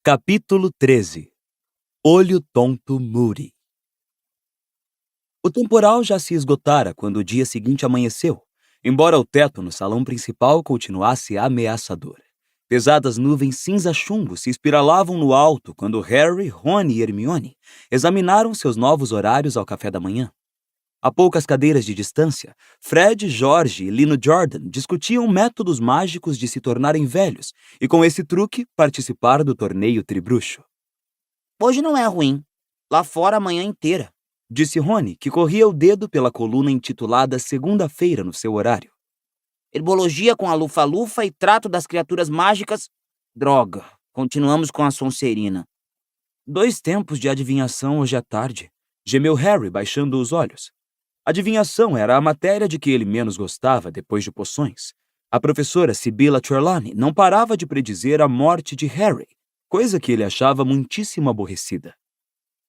Capítulo 13. Olho tonto Moody. O temporal já se esgotara quando o dia seguinte amanheceu, embora o teto no salão principal continuasse ameaçador. Pesadas nuvens cinza-chumbo se espiralavam no alto quando Harry, Ron e Hermione examinaram seus novos horários ao café da manhã. A poucas cadeiras de distância, Fred, George e Lino Jordan discutiam métodos mágicos de se tornarem velhos e, com esse truque, participar do torneio tribruxo. Hoje não é ruim. Lá fora a manhã inteira. Disse Rony, que corria o dedo pela coluna intitulada Segunda-feira no seu horário. Herbologia com a lufa-lufa e trato das criaturas mágicas. Droga. Continuamos com a Sonserina. 2 tempos de adivinhação hoje à tarde, gemeu Harry, baixando os olhos. Adivinhação era a matéria de que ele menos gostava depois de poções. A professora Sibylla Trelawney não parava de predizer a morte de Harry, coisa que ele achava muitíssimo aborrecida.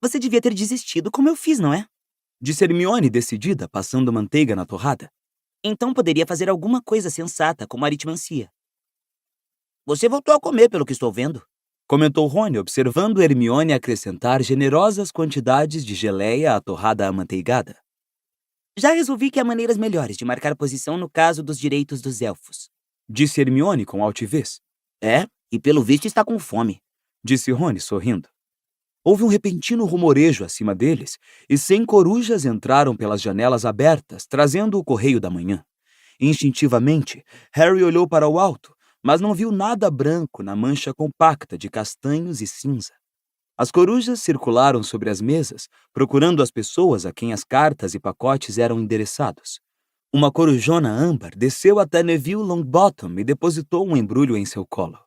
Você devia ter desistido como eu fiz, não é? Disse Hermione decidida, passando manteiga na torrada. Então poderia fazer alguma coisa sensata, como aritmancia. Você voltou a comer, pelo que estou vendo. Comentou Rony, observando Hermione acrescentar generosas quantidades de geleia à torrada amanteigada. Já resolvi que há maneiras melhores de marcar posição no caso dos direitos dos elfos. Disse Hermione com altivez. É, e pelo visto está com fome. Disse Rony, sorrindo. Houve um repentino rumorejo acima deles, e 100 corujas entraram pelas janelas abertas, trazendo o correio da manhã. Instintivamente, Harry olhou para o alto, mas não viu nada branco na mancha compacta de castanhos e cinza. As corujas circularam sobre as mesas, procurando as pessoas a quem as cartas e pacotes eram endereçados. Uma corujona âmbar desceu até Neville Longbottom e depositou um embrulho em seu colo.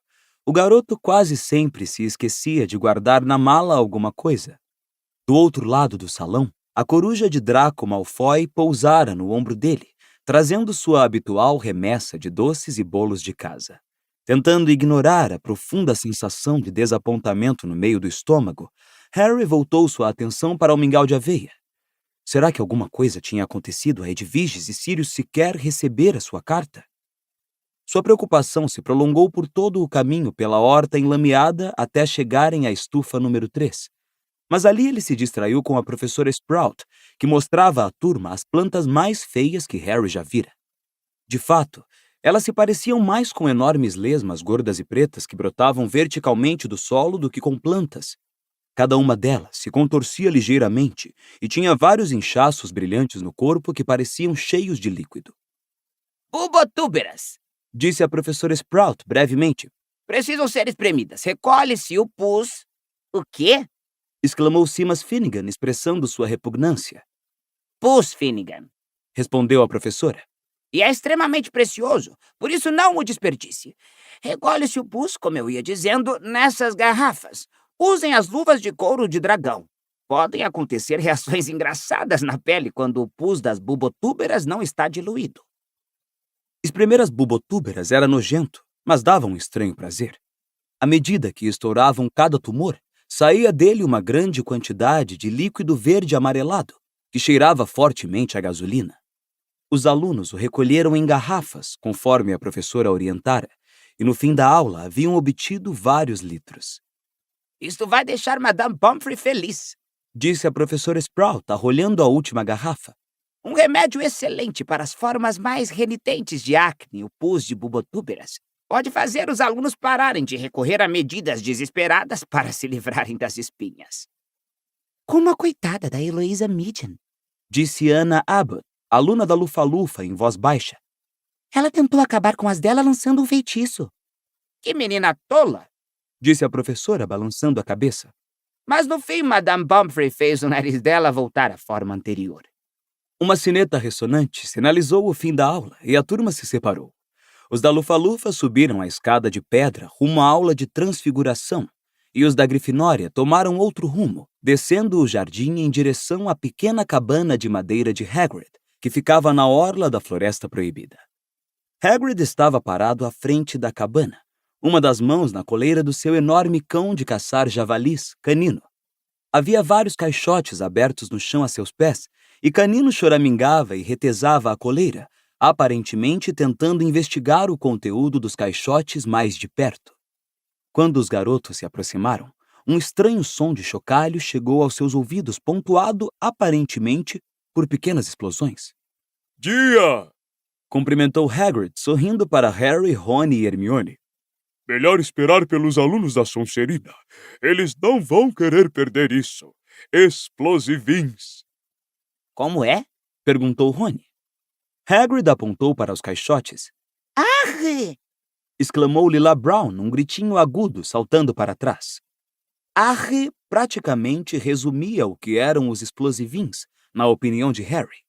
O garoto quase sempre se esquecia de guardar na mala alguma coisa. Do outro lado do salão, a coruja de Draco Malfoy pousara no ombro dele, trazendo sua habitual remessa de doces e bolos de casa. Tentando ignorar a profunda sensação de desapontamento no meio do estômago, Harry voltou sua atenção para o mingau de aveia. Será que alguma coisa tinha acontecido a Edwiges e Sirius sequer receber a sua carta? Sua preocupação se prolongou por todo o caminho pela horta enlameada até chegarem à estufa número 3. Mas ali ele se distraiu com a professora Sprout, que mostrava à turma as plantas mais feias que Harry já vira. De fato, elas se pareciam mais com enormes lesmas gordas e pretas que brotavam verticalmente do solo do que com plantas. Cada uma delas se contorcia ligeiramente e tinha vários inchaços brilhantes no corpo que pareciam cheios de líquido. Ubotúberas! Disse a professora Sprout brevemente. Precisam ser espremidas. Recolhe-se o pus. O quê? Exclamou Simas Finnegan, expressando sua repugnância. Pus, Finnegan. Respondeu a professora. E é extremamente precioso, por isso não o desperdice. Recolhe-se o pus, como eu ia dizendo, nessas garrafas. Usem as luvas de couro de dragão. Podem acontecer reações engraçadas na pele quando o pus das bubotúberas não está diluído. Espremer as bubotúberas era nojento, mas dava um estranho prazer. À medida que estouravam cada tumor, saía dele uma grande quantidade de líquido verde amarelado, que cheirava fortemente a gasolina. Os alunos o recolheram em garrafas, conforme a professora orientara, e no fim da aula haviam obtido vários litros. Isto vai deixar Madame Pomfrey feliz, disse a professora Sprout, arrolhando a última garrafa. Um remédio excelente para as formas mais renitentes de acne, o pus de bubotúberas. Pode fazer os alunos pararem de recorrer a medidas desesperadas para se livrarem das espinhas. Como a coitada da Heloísa Midgen, disse Anna Abbott, aluna da Lufa-Lufa, em voz baixa. Ela tentou acabar com as dela lançando um feitiço. Que menina tola! Disse a professora, balançando a cabeça. Mas no fim, Madame Pomfrey fez o nariz dela voltar à forma anterior. Uma sineta ressonante sinalizou o fim da aula e a turma se separou. Os da Lufa-Lufa subiram a escada de pedra rumo à aula de transfiguração e os da Grifinória tomaram outro rumo, descendo o jardim em direção à pequena cabana de madeira de Hagrid, que ficava na orla da Floresta Proibida. Hagrid estava parado à frente da cabana, uma das mãos na coleira do seu enorme cão de caçar javalis, Canino. Havia vários caixotes abertos no chão a seus pés, e Canino choramingava e retesava a coleira, aparentemente tentando investigar o conteúdo dos caixotes mais de perto. Quando os garotos se aproximaram, um estranho som de chocalho chegou aos seus ouvidos, pontuado aparentemente por pequenas explosões. Dia! Cumprimentou Hagrid, sorrindo para Harry, Rony e Hermione. Melhor esperar pelos alunos da Sonserina. Eles não vão querer perder isso. Explosivins. Como é? Perguntou Rony. Hagrid apontou para os caixotes. Arre! Exclamou Lila Brown num gritinho agudo, saltando para trás. Arre praticamente resumia o que eram os explosivins, na opinião de Harry.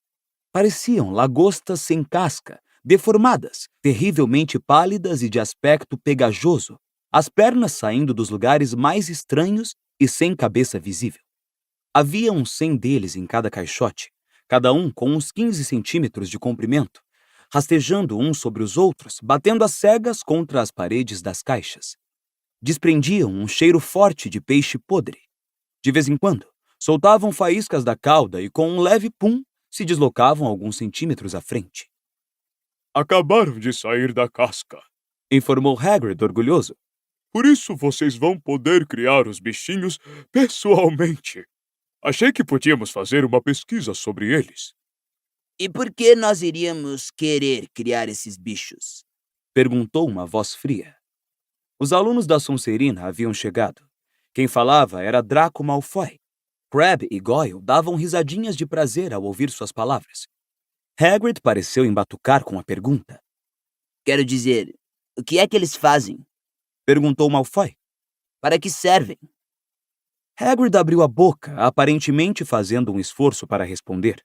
Pareciam lagostas sem casca, deformadas, terrivelmente pálidas e de aspecto pegajoso, as pernas saindo dos lugares mais estranhos e sem cabeça visível. Havia uns 100 deles em cada caixote, cada um com uns 15 centímetros de comprimento, rastejando uns sobre os outros, batendo às cegas contra as paredes das caixas. Desprendiam um cheiro forte de peixe podre. De vez em quando, soltavam faíscas da cauda e, com um leve pum, se deslocavam alguns centímetros à frente. Acabaram de sair da casca. Informou Hagrid orgulhoso. Por isso vocês vão poder criar os bichinhos pessoalmente. Achei que podíamos fazer uma pesquisa sobre eles. E por que nós iríamos querer criar esses bichos? Perguntou uma voz fria. Os alunos da Sonserina haviam chegado. Quem falava era Draco Malfoy. Crabbe e Goyle davam risadinhas de prazer ao ouvir suas palavras. Hagrid pareceu embatucar com a pergunta. Quero dizer, o que é que eles fazem? Perguntou Malfoy. Para que servem? Hagrid abriu a boca, aparentemente fazendo um esforço para responder.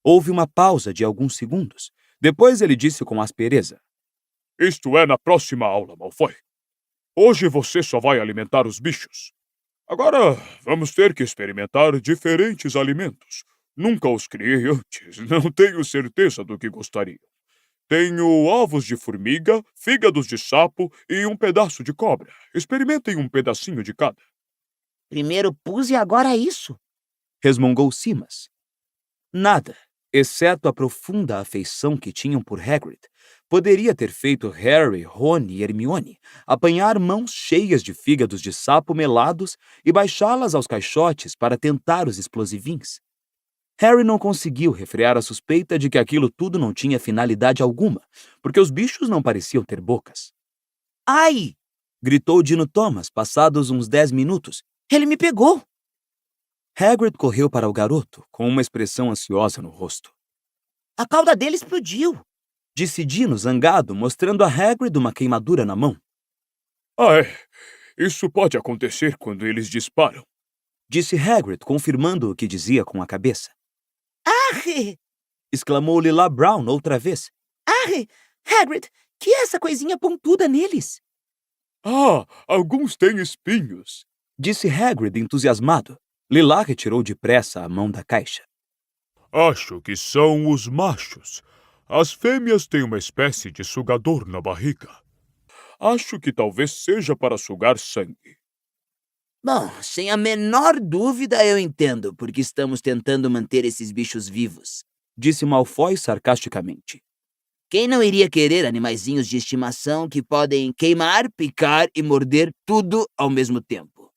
Houve uma pausa de alguns segundos. Depois ele disse com aspereza. Isto é na próxima aula, Malfoy. Hoje você só vai alimentar os bichos. Agora vamos ter que experimentar diferentes alimentos. Nunca os criei antes, não tenho certeza do que gostariam. Tenho ovos de formiga, fígados de sapo e um pedaço de cobra. Experimentem um pedacinho de cada. Primeiro pus e agora isso. Resmungou Simas. Nada, exceto a profunda afeição que tinham por Hagrid, poderia ter feito Harry, Rony e Hermione apanhar mãos cheias de fígados de sapo melados e baixá-las aos caixotes para tentar os explosivins. Harry não conseguiu refrear a suspeita de que aquilo tudo não tinha finalidade alguma, porque os bichos não pareciam ter bocas. Ai! Gritou Dino Thomas, passados uns 10 minutos. Ele me pegou! Hagrid correu para o garoto, com uma expressão ansiosa no rosto. A cauda dele explodiu! Disse Dino zangado, mostrando a Hagrid uma queimadura na mão. Ah, é. Isso pode acontecer quando eles disparam. Disse Hagrid, confirmando o que dizia com a cabeça. Arre! Exclamou Lila Brown outra vez. Arre! Hagrid, que é essa coisinha pontuda neles? Ah, alguns têm espinhos. Disse Hagrid entusiasmado. Lila retirou depressa a mão da caixa. Acho que são os machos. As fêmeas têm uma espécie de sugador na barriga. Acho que talvez seja para sugar sangue. Bom, sem a menor dúvida eu entendo porque estamos tentando manter esses bichos vivos. Disse Malfoy sarcasticamente. Quem não iria querer animaizinhos de estimação que podem queimar, picar e morder tudo ao mesmo tempo?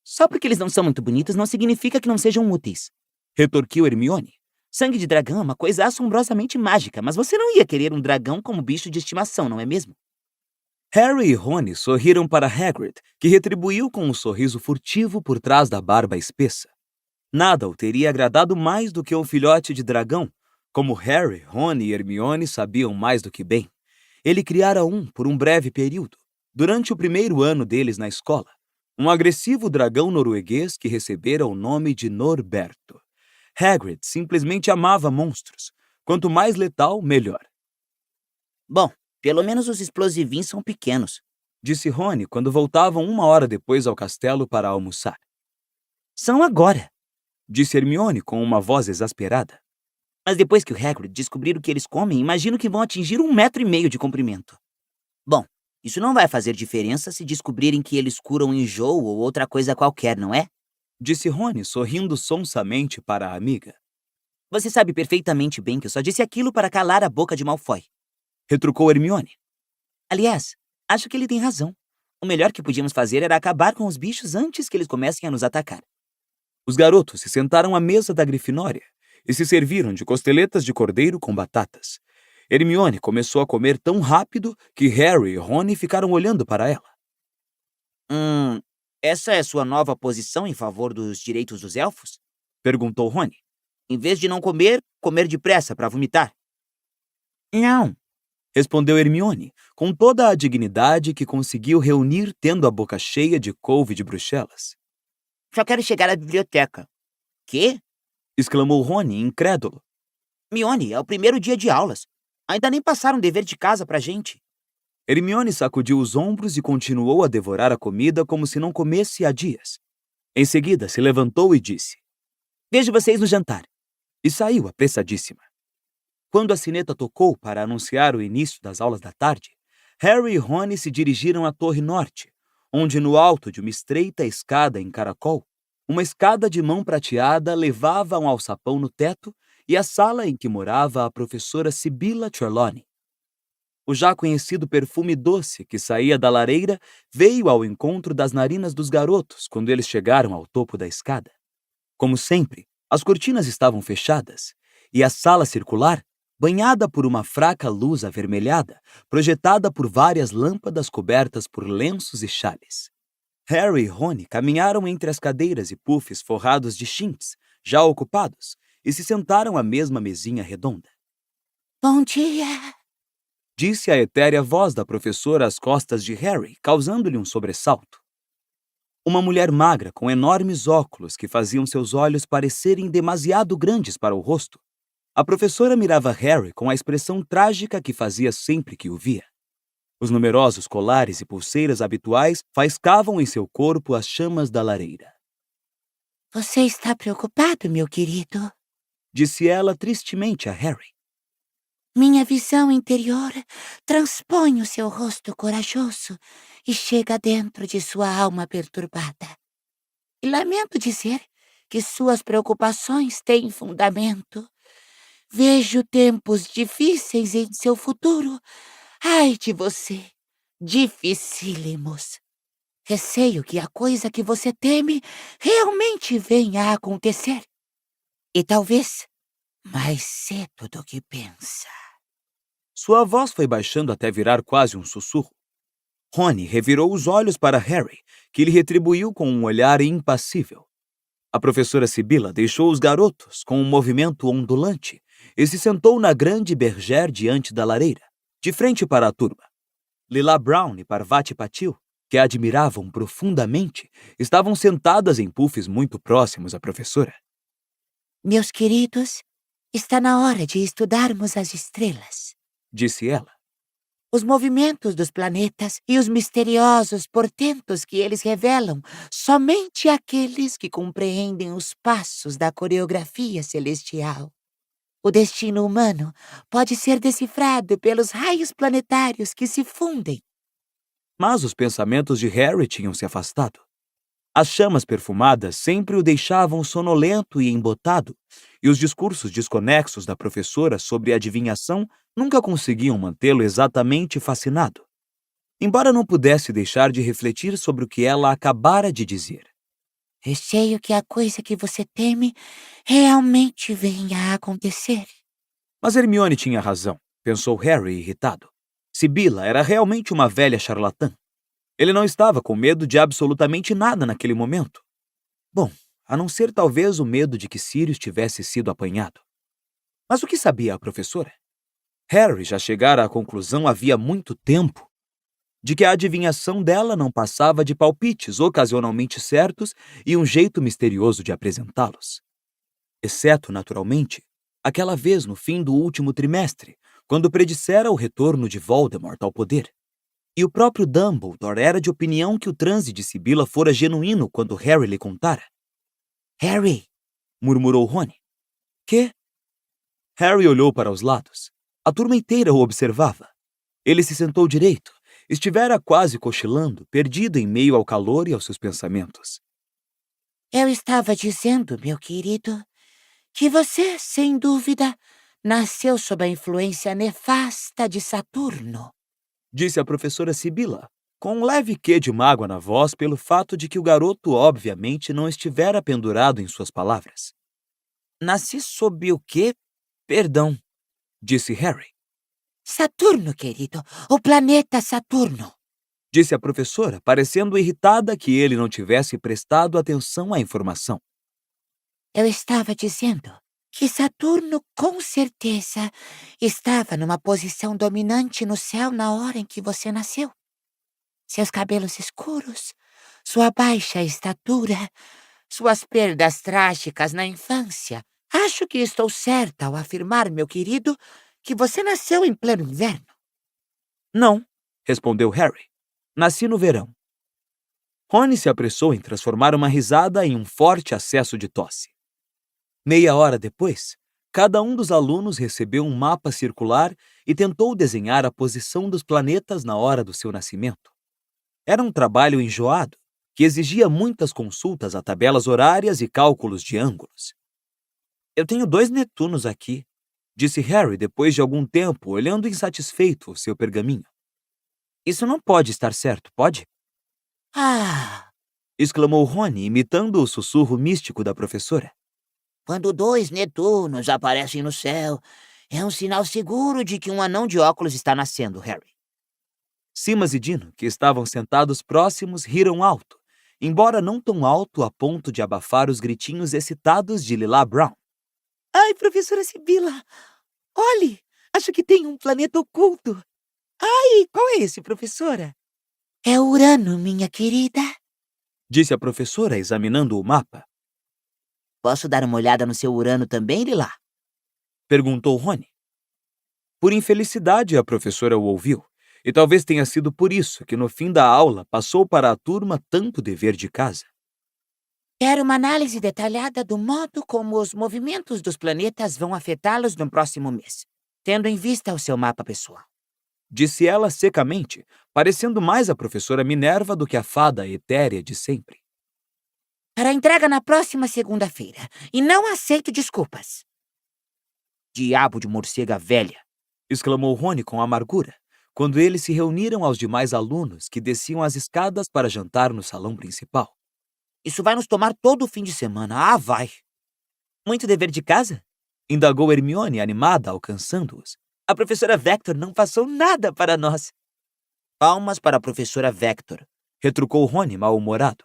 Só porque eles não são muito bonitos não significa que não sejam úteis. Retorquiu Hermione. Sangue de dragão é uma coisa assombrosamente mágica, mas você não ia querer um dragão como bicho de estimação, não é mesmo? Harry e Rony sorriram para Hagrid, que retribuiu com um sorriso furtivo por trás da barba espessa. Nada o teria agradado mais do que um filhote de dragão. Como Harry, Rony e Hermione sabiam mais do que bem, ele criara um por um breve período, durante o primeiro ano deles na escola. Um agressivo dragão norueguês que recebera o nome de Norberto. Hagrid simplesmente amava monstros. Quanto mais letal, melhor. Bom, pelo menos os explosivins são pequenos, Disse Rony quando voltavam 1 hora depois ao castelo para almoçar. São agora. Disse Hermione com uma voz exasperada. Mas depois que o Hagrid descobrir o que eles comem, imagino que vão atingir 1,5 metro de comprimento. Bom, isso não vai fazer diferença se descobrirem que eles curam enjoo ou outra coisa qualquer, não é? Disse Rony sorrindo sonsamente para a amiga. Você sabe perfeitamente bem que eu só disse aquilo para calar a boca de Malfoy. Retrucou Hermione. Aliás, acho que ele tem razão. O melhor que podíamos fazer era acabar com os bichos antes que eles comecem a nos atacar. Os garotos se sentaram à mesa da Grifinória e se serviram de costeletas de cordeiro com batatas. Hermione começou a comer tão rápido que Harry e Rony ficaram olhando para ela. Essa é sua nova posição em favor dos direitos dos elfos? Perguntou Rony. Em vez de não comer, comer depressa para vomitar. Não. Respondeu Hermione, com toda a dignidade que conseguiu reunir tendo a boca cheia de couve de Bruxelas. Só quero chegar à biblioteca. Quê? Exclamou Rony, incrédulo. Hermione, é o primeiro dia de aulas. Ainda nem passaram dever de casa pra gente. Hermione sacudiu os ombros e continuou a devorar a comida como se não comesse há dias. Em seguida, se levantou e disse: Vejo vocês no jantar. E saiu apressadíssima. Quando a sineta tocou para anunciar o início das aulas da tarde, Harry e Rony se dirigiram à Torre Norte, onde no alto de uma estreita escada em caracol, uma escada de mão prateada levava a um alçapão no teto e a sala em que morava a professora Sibylla Trelawney. O já conhecido perfume doce que saía da lareira veio ao encontro das narinas dos garotos quando eles chegaram ao topo da escada. Como sempre, as cortinas estavam fechadas e a sala circular, banhada por uma fraca luz avermelhada, projetada por várias lâmpadas cobertas por lenços e chales. Harry e Rony caminharam entre as cadeiras e puffs forrados de chintz, já ocupados, e se sentaram à mesma mesinha redonda. Bom dia! Disse a etérea voz da professora às costas de Harry, causando-lhe um sobressalto. Uma mulher magra com enormes óculos que faziam seus olhos parecerem demasiado grandes para o rosto. A professora mirava Harry com a expressão trágica que fazia sempre que o via. Os numerosos colares e pulseiras habituais faiscavam em seu corpo as chamas da lareira. Você está preocupado, meu querido? Disse ela tristemente a Harry. Minha visão interior transpõe o seu rosto corajoso e chega dentro de sua alma perturbada. E lamento dizer que suas preocupações têm fundamento. Vejo tempos difíceis em seu futuro. Ai de você, dificílimos. Receio que a coisa que você teme realmente venha a acontecer. E talvez mais cedo do que pensa. Sua voz foi baixando até virar quase um sussurro. Rony revirou os olhos para Harry, que lhe retribuiu com um olhar impassível. A professora Sibylla deixou os garotos com um movimento ondulante e se sentou na grande bergère diante da lareira, de frente para a turma. Lila Brown e Parvati Patil, que a admiravam profundamente, estavam sentadas em puffs muito próximos à professora. Meus queridos, está na hora de estudarmos as estrelas, disse ela. Os movimentos dos planetas e os misteriosos portentos que eles revelam, somente aqueles que compreendem os passos da coreografia celestial. O destino humano pode ser decifrado pelos raios planetários que se fundem. Mas os pensamentos de Harry tinham se afastado. As chamas perfumadas sempre o deixavam sonolento e embotado, e os discursos desconexos da professora sobre adivinhação nunca conseguiam mantê-lo exatamente fascinado. Embora não pudesse deixar de refletir sobre o que ela acabara de dizer. Receio que a coisa que você teme realmente venha a acontecer. Mas Hermione tinha razão, pensou Harry irritado. Sibylla era realmente uma velha charlatã. Ele não estava com medo de absolutamente nada naquele momento. Bom, a não ser talvez o medo de que Sirius tivesse sido apanhado. Mas o que sabia a professora? Harry já chegara à conclusão havia muito tempo de que a adivinhação dela não passava de palpites ocasionalmente certos e um jeito misterioso de apresentá-los. Exceto, naturalmente, aquela vez no fim do último trimestre, quando predissera o retorno de Voldemort ao poder. E o próprio Dumbledore era de opinião que o transe de Sibylla fora genuíno quando Harry lhe contara. Harry, murmurou Rony. Quê? Harry olhou para os lados. A turma inteira o observava. Ele se sentou direito. Estivera quase cochilando, perdido em meio ao calor e aos seus pensamentos. eu estava dizendo, meu querido, que você, sem dúvida, nasceu sob a influência nefasta de Saturno. Disse a professora Sibylla, com um leve quê de mágoa na voz pelo fato de que o garoto obviamente não estivera pendurado em suas palavras. Nasci sob o quê? Perdão, disse Harry. Saturno, querido. O planeta Saturno. Disse a professora, parecendo irritada que ele não tivesse prestado atenção à informação. Eu estava dizendo que Saturno, com certeza, estava numa posição dominante no céu na hora em que você nasceu. Seus cabelos escuros, sua baixa estatura, suas perdas trágicas na infância. Acho que estou certa ao afirmar, meu querido, que você nasceu em pleno inverno. Não, respondeu Harry. Nasci no verão. Rony se apressou em transformar uma risada em um forte acesso de tosse. Meia hora depois, cada um dos alunos recebeu um mapa circular e tentou desenhar a posição dos planetas na hora do seu nascimento. Era um trabalho enjoado, que exigia muitas consultas a tabelas horárias e cálculos de ângulos. Eu tenho 2 Netunos aqui, disse Harry depois de algum tempo, olhando insatisfeito o seu pergaminho. Isso não pode estar certo, pode? Ah, Exclamou Rony, imitando o sussurro místico da professora. Quando 2 Netunos aparecem no céu, é um sinal seguro de que um anão de óculos está nascendo, Harry. Simas e Dino, que estavam sentados próximos, riram alto, embora não tão alto a ponto de abafar os gritinhos excitados de Lila Brown. ai, professora Sibila, olhe, acho que tem um planeta oculto. Ai, qual é esse, professora? É Urano, minha querida. Disse a professora, examinando o mapa. Posso dar uma olhada no seu Urano também, Lila? Perguntou Rony. Por infelicidade, a professora o ouviu, e talvez tenha sido por isso que no fim da aula passou para a turma tanto dever de casa. Quero uma análise detalhada do modo como os movimentos dos planetas vão afetá-los no próximo mês, tendo em vista o seu mapa pessoal. Disse ela secamente, parecendo mais a professora Minerva do que a fada etérea de sempre. Para entrega na próxima segunda-feira, e não aceito desculpas. Diabo de morcega velha! Exclamou Rony com amargura, quando eles se reuniram aos demais alunos que desciam as escadas para jantar no salão principal. Isso vai nos tomar todo o fim de semana. Ah, vai! Muito dever de casa? Indagou Hermione, animada, alcançando-os. A professora Vector não passou nada para nós. Palmas para a professora Vector, retrucou Rony, mal-humorado.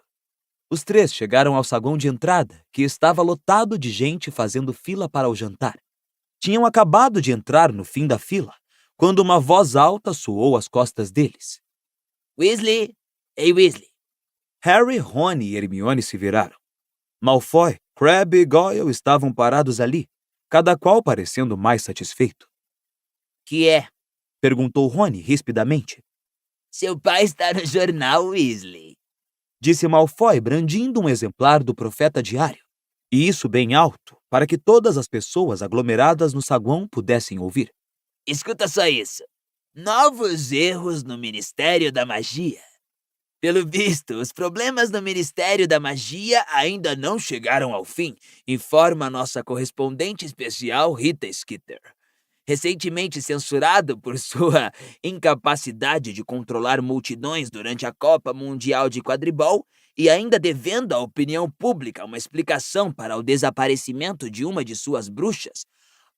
Os 3 chegaram ao saguão de entrada, que estava lotado de gente fazendo fila para o jantar. Tinham acabado de entrar no fim da fila, quando uma voz alta soou às costas deles. Weasley! Ei, Weasley! Harry, Rony e Hermione se viraram. Malfoy, Crabbe e Goyle estavam parados ali, cada qual parecendo mais satisfeito. Que é? Perguntou Rony rispidamente. Seu pai está no jornal, Weasley. Disse Malfoy, brandindo um exemplar do Profeta Diário. E isso bem alto, para que todas as pessoas aglomeradas no saguão pudessem ouvir. Escuta só isso. Novos erros no Ministério da Magia. Pelo visto, os problemas no Ministério da Magia ainda não chegaram ao fim, informa nossa correspondente especial Rita Skeeter. Recentemente censurado por sua incapacidade de controlar multidões durante a Copa Mundial de Quadribol e ainda devendo à opinião pública uma explicação para o desaparecimento de uma de suas bruxas,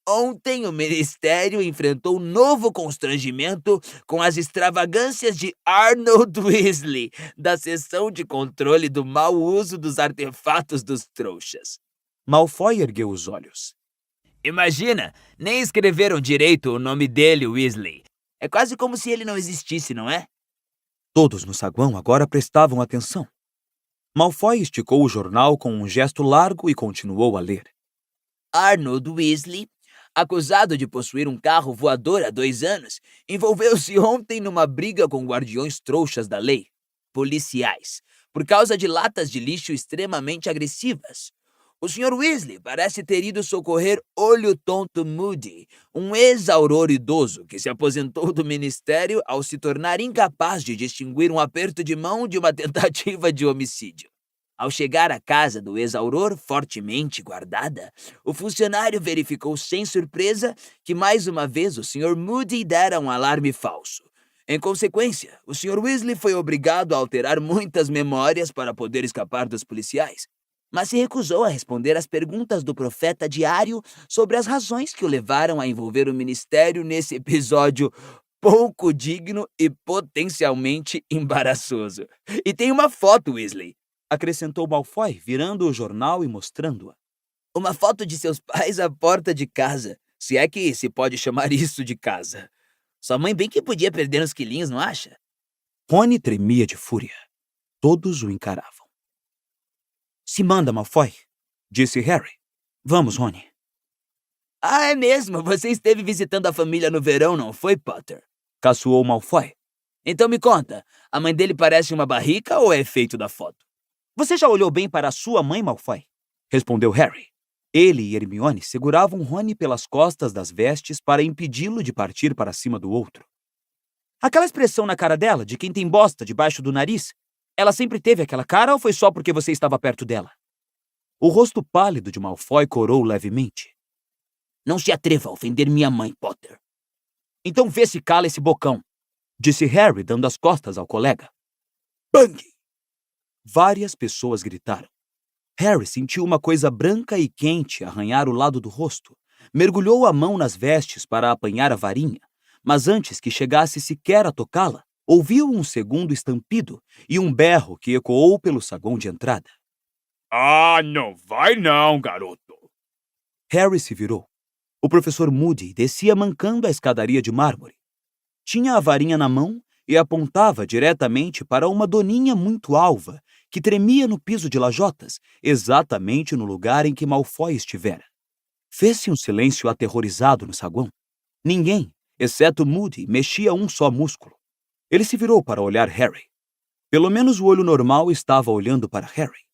ontem o Ministério enfrentou novo constrangimento com as extravagâncias de Arnold Weasley, da seção de controle do mau uso dos artefatos dos trouxas. Malfoy ergueu os olhos. Imagina, nem escreveram direito o nome dele, Weasley. É quase como se ele não existisse, não é? Todos no saguão agora prestavam atenção. Malfoy esticou o jornal com um gesto largo e continuou a ler. Arnold Weasley, acusado de possuir um carro voador há 2 anos, envolveu-se ontem numa briga com guardiões trouxas da lei, policiais, por causa de latas de lixo extremamente agressivas. O Sr. Weasley parece ter ido socorrer Olho Tonto Moody, um ex-auror idoso que se aposentou do ministério ao se tornar incapaz de distinguir um aperto de mão de uma tentativa de homicídio. Ao chegar à casa do ex-auror, fortemente guardada, o funcionário verificou sem surpresa que mais uma vez o Sr. Moody dera um alarme falso. Em consequência, o Sr. Weasley foi obrigado a alterar muitas memórias para poder escapar dos policiais, mas se recusou a responder às perguntas do profeta diário sobre as razões que o levaram a envolver o ministério nesse episódio pouco digno e potencialmente embaraçoso. E tem uma foto, Weasley, acrescentou Malfoy, virando o jornal e mostrando-a. Uma foto de seus pais à porta de casa, se é que se pode chamar isso de casa. Sua mãe bem que podia perder uns quilinhos, não acha? Rony tremia de fúria. Todos o encaravam. Se manda, Malfoy, disse Harry. Vamos, Rony. Ah, é mesmo? Você esteve visitando a família no verão, não foi, Potter? Caçoou Malfoy. Então me conta, a mãe dele parece uma barrica ou é efeito da foto? Você já olhou bem para a sua mãe, Malfoy? Respondeu Harry. Ele e Hermione seguravam Rony pelas costas das vestes para impedi-lo de partir para cima do outro. Aquela expressão na cara dela, de quem tem bosta debaixo do nariz, ela sempre teve aquela cara ou foi só porque você estava perto dela? O rosto pálido de Malfoy corou levemente. Não se atreva a ofender minha mãe, Potter. Então vê se cala esse bocão, disse Harry, dando as costas ao colega. Bang! Várias pessoas gritaram. Harry sentiu uma coisa branca e quente arranhar o lado do rosto. Mergulhou a mão nas vestes para apanhar a varinha, mas antes que chegasse sequer a tocá-la, ouviu um segundo estampido e um berro que ecoou pelo saguão de entrada. Ah, não vai não, garoto. Harry se virou. O professor Moody descia mancando a escadaria de mármore. Tinha a varinha na mão e apontava diretamente para uma doninha muito alva que tremia no piso de lajotas, exatamente no lugar em que Malfoy estivera. Fez-se um silêncio aterrorizado no saguão. Ninguém, exceto Moody, mexia um só músculo. Ele se virou para olhar Harry. Pelo menos o olho normal estava olhando para Harry.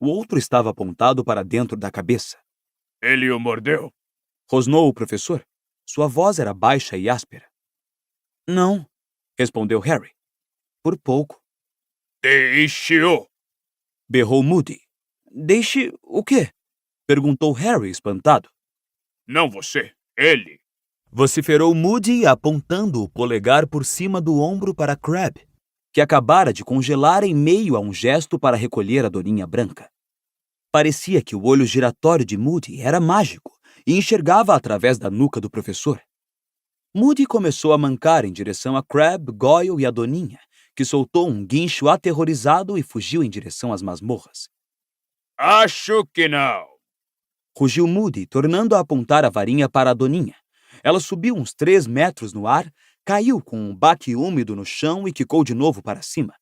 O outro estava apontado para dentro da cabeça. Ele o mordeu? Rosnou o professor. Sua voz era baixa e áspera. Não, respondeu Harry. Por pouco. Deixe-o! Berrou Moody. Deixe o quê? Perguntou Harry, espantado. Não você, ele. Vociferou Moody, apontando o polegar por cima do ombro para Crabbe, que acabara de congelar em meio a um gesto para recolher a doninha branca. Parecia que o olho giratório de Moody era mágico e enxergava através da nuca do professor. Moody começou a mancar em direção a Crabbe, Goyle e a doninha, que soltou um guincho aterrorizado e fugiu em direção às masmorras. Acho que não. Rugiu Moody, tornando a apontar a varinha para a doninha. Ela subiu uns 3 metros no ar, caiu com um baque úmido no chão e quicou de novo para cima.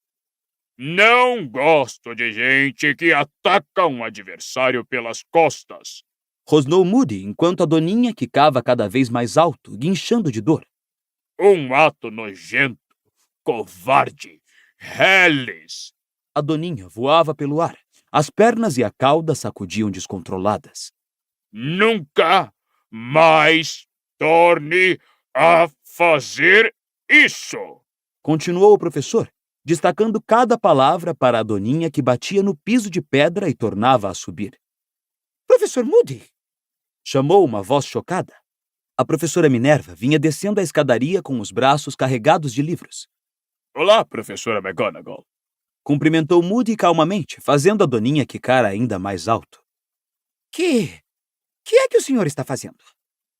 Não gosto de gente que ataca um adversário pelas costas. Rosnou Moody enquanto a doninha quicava cada vez mais alto, guinchando de dor. Um ato nojento, covarde, reles. A doninha voava pelo ar. As pernas e a cauda sacudiam descontroladas. Nunca mais torne a fazer isso. Continuou o professor, destacando cada palavra para a doninha que batia no piso de pedra e tornava a subir. Professor Moody! Chamou uma voz chocada. A professora Minerva vinha descendo a escadaria com os braços carregados de livros. Olá, professora McGonagall. Cumprimentou Moody calmamente, fazendo a doninha quicar ainda mais alto. Que é que o senhor está fazendo?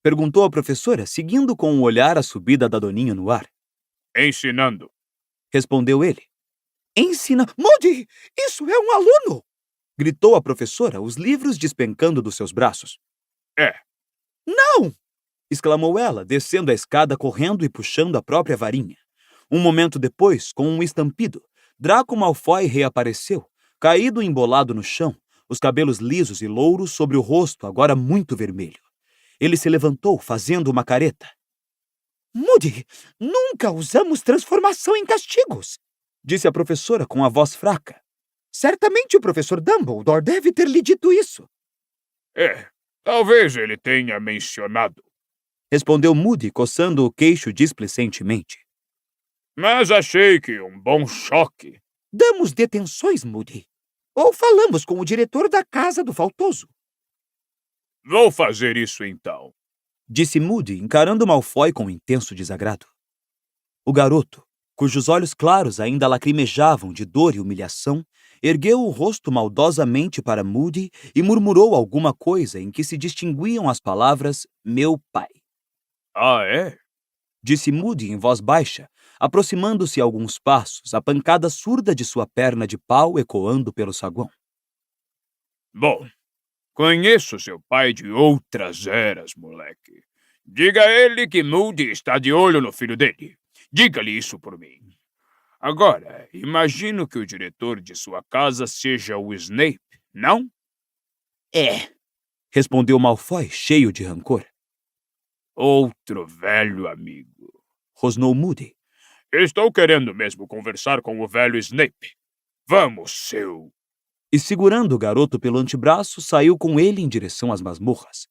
Perguntou a professora, seguindo com o olhar a subida da doninha no ar. Ensinando. Respondeu ele. Ensina... Moody! Isso é um aluno! Gritou a professora, os livros despencando dos seus braços. É. Não! Exclamou ela, descendo a escada correndo e puxando a própria varinha. Um momento depois, com um estampido, Draco Malfoy reapareceu, caído e embolado no chão, os cabelos lisos e louros sobre o rosto agora muito vermelho. Ele se levantou, fazendo uma careta. Moody, nunca usamos transformação em castigos, disse a professora com a voz fraca. Certamente o professor Dumbledore deve ter lhe dito isso. É, talvez ele tenha mencionado. Respondeu Moody, coçando o queixo displicentemente. Mas achei que um bom choque. Damos detenções, Moody. Ou falamos com o diretor da casa do faltoso. Vou fazer isso então. Disse Moody, encarando Malfoy com intenso desagrado. O garoto, cujos olhos claros ainda lacrimejavam de dor e humilhação, ergueu o rosto maldosamente para Moody e murmurou alguma coisa em que se distinguiam as palavras meu pai. Ah, é? Disse Moody em voz baixa, aproximando-se alguns passos, a pancada surda de sua perna de pau ecoando pelo saguão. Bom, conheço seu pai de outras eras, moleque. Diga a ele que Moody está de olho no filho dele. Diga-lhe isso por mim. Agora, imagino que o diretor de sua casa seja o Snape, não? É, Respondeu Malfoy, cheio de rancor. Outro velho amigo. Rosnou Moody. Estou querendo mesmo conversar com o velho Snape. Vamos, seu... E segurando o garoto pelo antebraço, saiu com ele em direção às masmorras.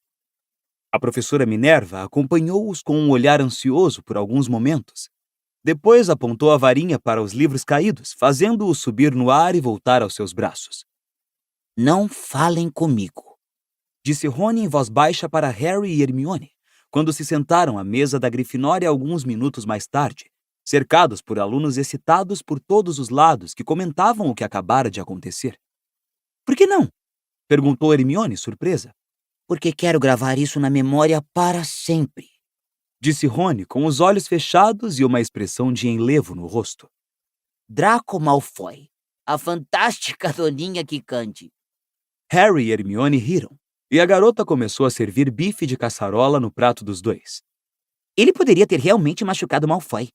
A professora Minerva acompanhou-os com um olhar ansioso por alguns momentos. Depois apontou a varinha para os livros caídos, fazendo-os subir no ar e voltar aos seus braços. não falem comigo. Disse Rony em voz baixa para Harry e Hermione, quando se sentaram à mesa da Grifinória alguns minutos mais tarde, cercados por alunos excitados por todos os lados que comentavam o que acabara de acontecer. Por que não? Perguntou Hermione, surpresa. Porque quero gravar isso na memória para sempre. Disse Rony com os olhos fechados e uma expressão de enlevo no rosto. Draco Malfoy, a fantástica doninha quicante. Harry e Hermione riram, e a garota começou a servir bife de caçarola no prato dos dois. Ele poderia ter realmente machucado Malfoy,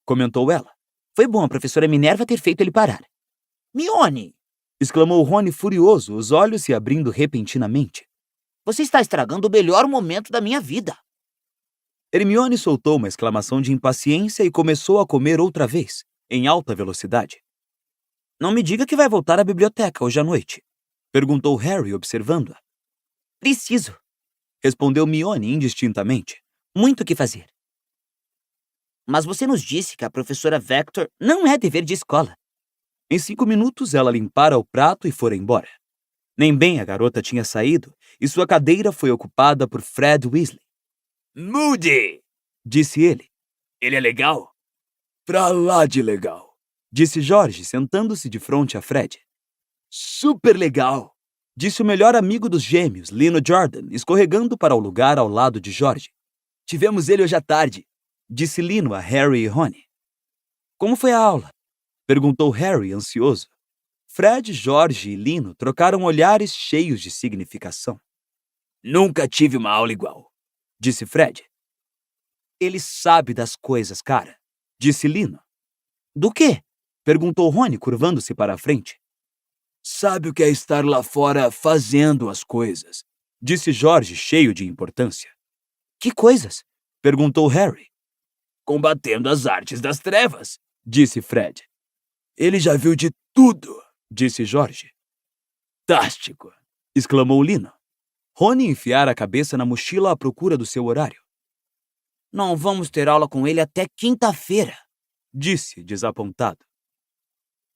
Comentou ela. Foi bom a professora Minerva ter feito ele parar. Mione, Exclamou Rony furioso, os olhos se abrindo repentinamente. você está estragando o melhor momento da minha vida. Hermione soltou uma exclamação de impaciência e começou a comer outra vez, em alta velocidade. Não me diga que vai voltar à biblioteca hoje à noite, perguntou Harry, observando-a. Preciso. Respondeu Mione indistintamente. Muito o que fazer. Mas você nos disse que a professora Vector não é dever de escola. Em 5 minutos, ela limpara o prato e fora embora. Nem bem a garota tinha saído, e sua cadeira foi ocupada por Fred Weasley. Moody! Disse ele. Ele é legal? Pra lá de legal, disse Jorge, sentando-se de frente a Fred. Super legal, disse o melhor amigo dos gêmeos, Lino Jordan, escorregando para o lugar ao lado de Jorge. Tivemos ele hoje à tarde, disse Lino a Harry e Rony. Como foi a aula? Perguntou Harry, ansioso. Fred, Jorge e Lino trocaram olhares cheios de significação. Nunca tive uma aula igual, disse Fred. Ele sabe das coisas, cara, disse Lino. Do quê? Perguntou Rony, curvando-se para a frente. Sabe o que é estar lá fora fazendo as coisas, disse Jorge, cheio de importância. Que coisas? Perguntou Harry. Combatendo as artes das trevas, disse Fred. Ele já viu de tudo, disse Jorge. Fantástico, exclamou Lino. Rony enfiara a cabeça na mochila à procura do seu horário. Não vamos ter aula com ele até quinta-feira, Disse, desapontado.